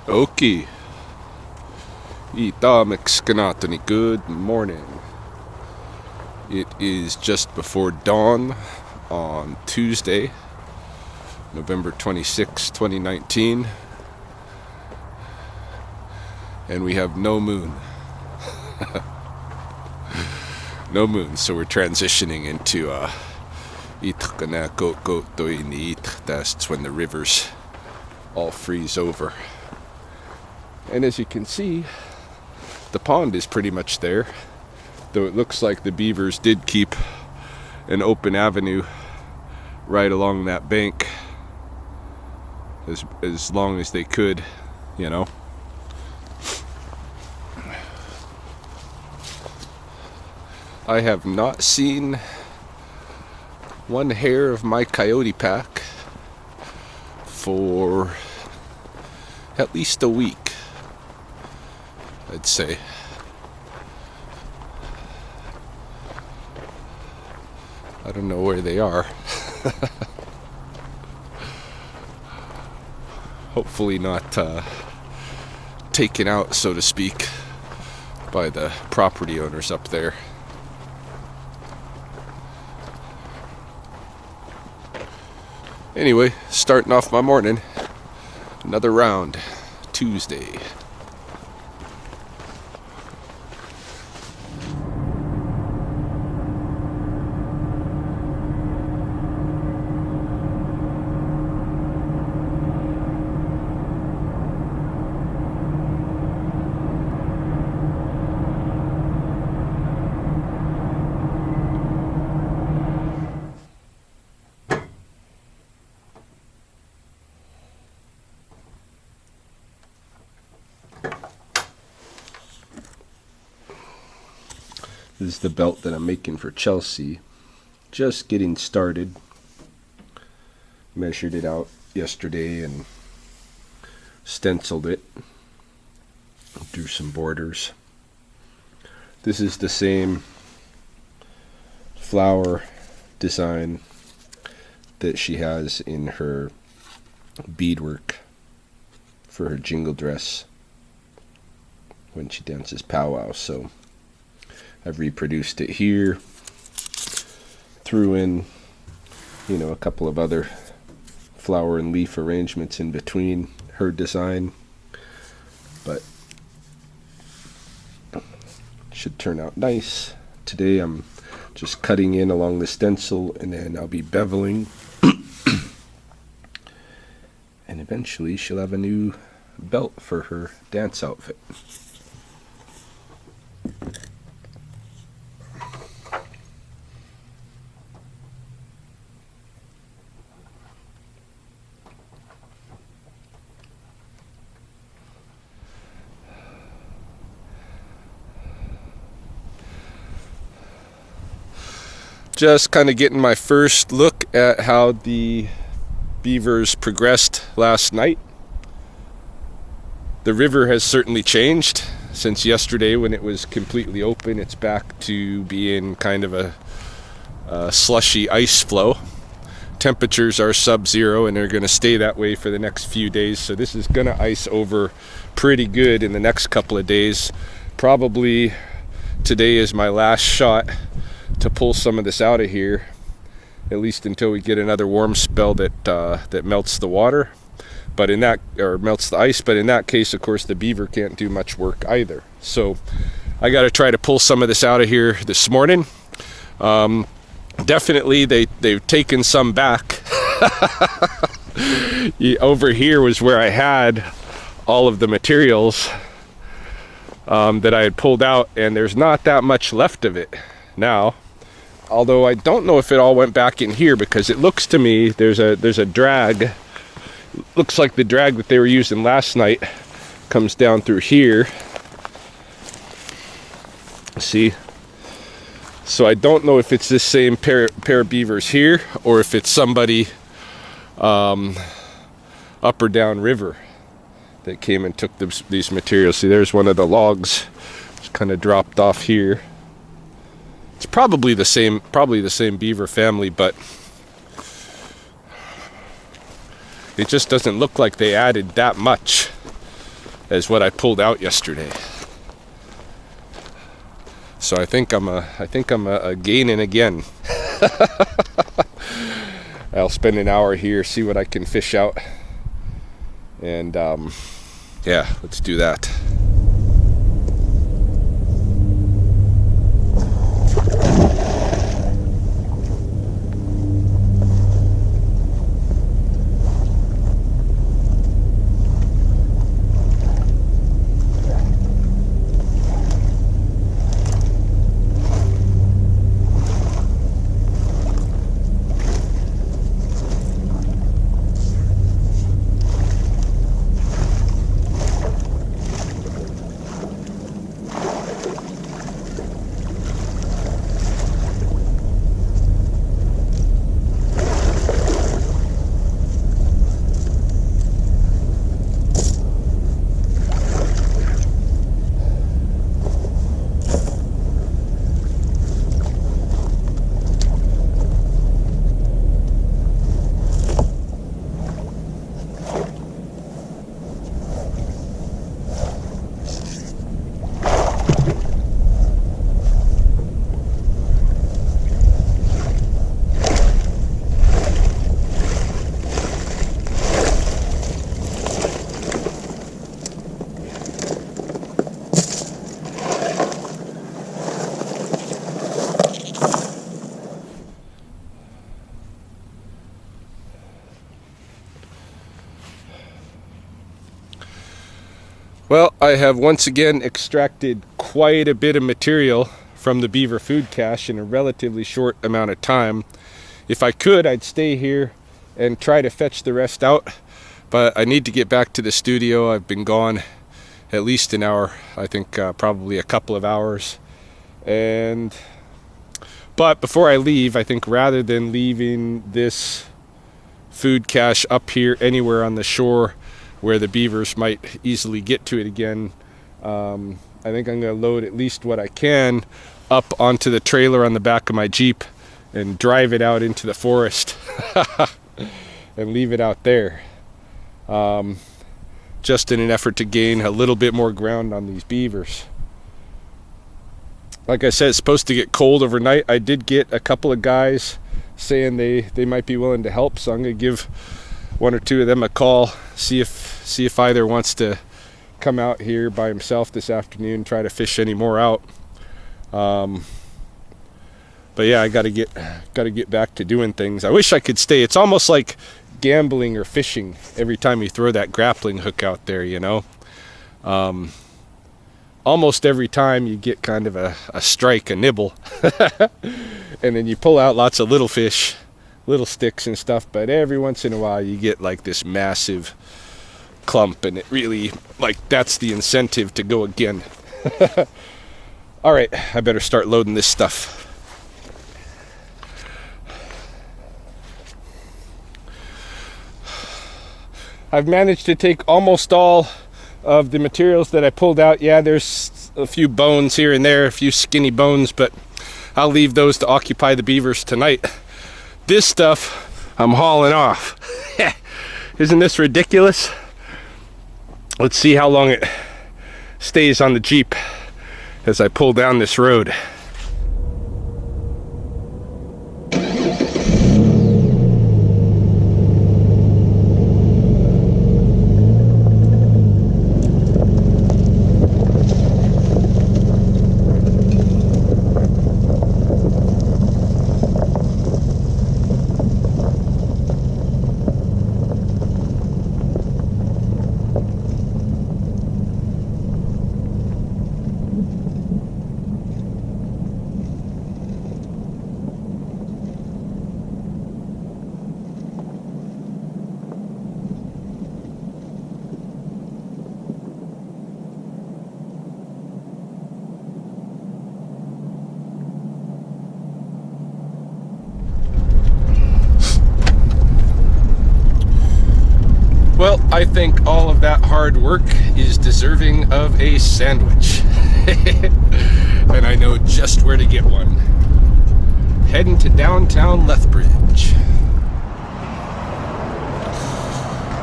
Okay. Ita Mexicanatoni. Good morning. It is just before dawn on Tuesday, November 26, 2019. And we have no moon. No moon, so we're transitioning into that's when the rivers all freeze over. And as you can see, the pond is pretty much there, though it looks like the beavers did keep an open avenue right along that bank as long as they could, you know. I have not seen one hair of my coyote pack for at least a week, I'd say. I don't know where they are. Hopefully not taken out, so to speak, by the property owners up there. Anyway, starting off my morning, another round, Tuesday. This is the belt that I'm making for Chelsea. Just getting started. Measured it out yesterday and stenciled it. Drew some borders. This is the same flower design that she has in her beadwork for her jingle dress when she dances powwow. So I've reproduced it here, threw in, a couple of other flower and leaf arrangements in between her design, but it should turn out nice. Today I'm just cutting in along the stencil, and then I'll be beveling, and eventually she'll have a new belt for her dance outfit. Just kind of getting my first look at how the beavers progressed last night. The river has certainly changed since yesterday when it was completely open. It's back to being kind of a slushy ice flow. Temperatures are sub-zero and they're going to stay that way for the next few days. So this is going to ice over pretty good in the next couple of days. Probably today is my last shot to pull some of this out of here, at least until we get another warm spell that melts the water, melts the ice. But in that case, of course, the beaver can't do much work either. So I got to try to pull some of this out of here this morning. Definitely, they've taken some back. Over here was where I had all of the materials that I had pulled out, and there's not that much left of it now. Although I don't know if it all went back in here, because it looks to me there's a drag. Looks like the drag that they were using last night comes down through here. See? So I don't know if it's this same pair of beavers here, or if it's somebody up or down river that came and took these materials. See, there's one of the logs. It's kind of dropped off here. It's probably the same beaver family, but it just doesn't look like they added that much as what I pulled out yesterday. So I think I'm a gaining again. I'll spend an hour here, see what I can fish out, and yeah, let's do that. Well, I have once again extracted quite a bit of material from the beaver food cache in a relatively short amount of time. If I could, I'd stay here and try to fetch the rest out, but I need to get back to the studio. I've been gone at least an hour, I think probably a couple of hours. But before I leave, I think rather than leaving this food cache up here anywhere on the shore where the beavers might easily get to it again, I think I'm going to load at least what I can up onto the trailer on the back of my Jeep and drive it out into the forest and leave it out there, just in an effort to gain a little bit more ground on these beavers. Like I said, it's supposed to get cold overnight. I did get a couple of guys saying they might be willing to help, so I'm going to give one or two of them a call, see if either wants to come out here by himself this afternoon, try to fish any more out. But yeah, I gotta get back to doing things. I wish I could stay. It's almost like gambling or fishing every time you throw that grappling hook out there, you know. Almost every time you get kind of a strike, a nibble, and then you pull out lots of little fish, little sticks and stuff, but every once in a while you get like this massive clump, and it really, like, that's the incentive to go again. All right, I better start loading this stuff. I've managed to take almost all of the materials that I pulled out. Yeah, there's a few bones here and there, a few skinny bones, but I'll leave those to occupy the beavers tonight. This stuff I'm hauling off. Isn't this ridiculous? Let's see how long it stays on the Jeep as I pull down this road. Well, I think all of that hard work is deserving of a sandwich. And I know just where to get one. Heading to downtown Lethbridge.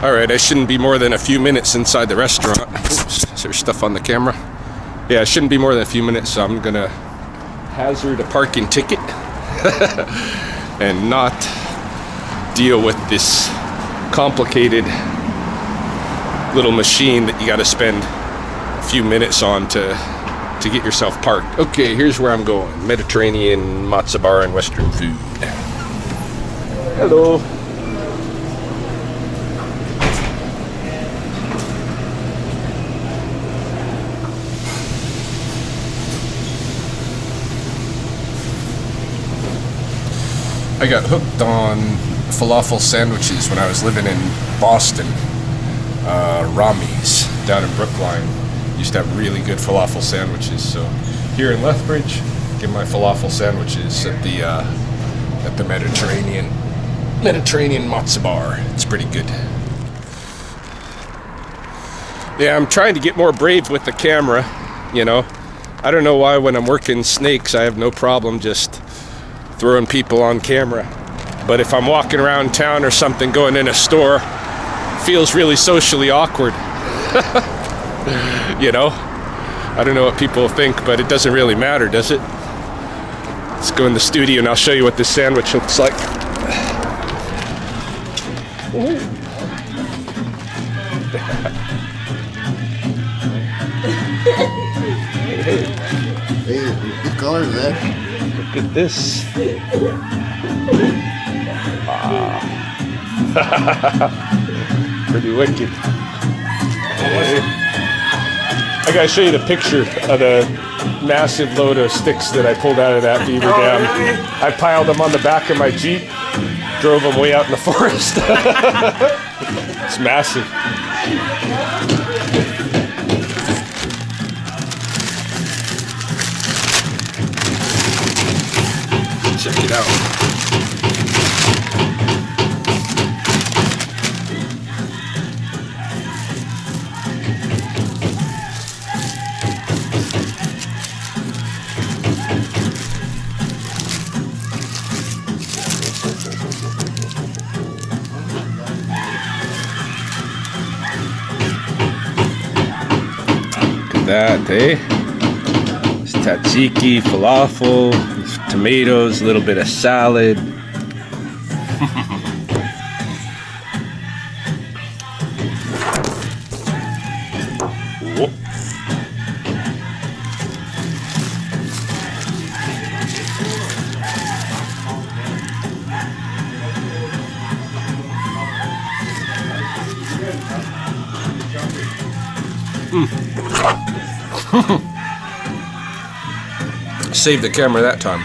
Alright, I shouldn't be more than a few minutes inside the restaurant. Oops, is there stuff on the camera? Yeah, it shouldn't be more than a few minutes, so I'm gonna hazard a parking ticket and not deal with this complicated little machine that you gotta spend a few minutes on to get yourself parked. Okay, here's where I'm going. Mediterranean matzo bar and Western food. Hello. I got hooked on falafel sandwiches when I was living in Boston. Rami's down in Brookline used to have really good falafel sandwiches. So here in Lethbridge, get my falafel sandwiches at the Mediterranean matzo bar. It's pretty good. Yeah, I'm trying to get more brave with the camera. You know, I don't know why when I'm working snakes I have no problem just throwing people on camera, but if I'm walking around town or something, going in a store, it feels really socially awkward. You know, I don't know what people think, but it doesn't really matter, does it? Let's go in the studio and I'll show you what this sandwich looks like. Hey, good color, man. Look at this. Pretty wicked. I gotta show you the picture of the massive load of sticks that I pulled out of that beaver dam. I piled them on the back of my Jeep, drove them way out in the forest. It's massive. Check it out. Look at that, eh? It's tzatziki, falafel, tomatoes, a little bit of salad. Whoop. Saved the camera that time.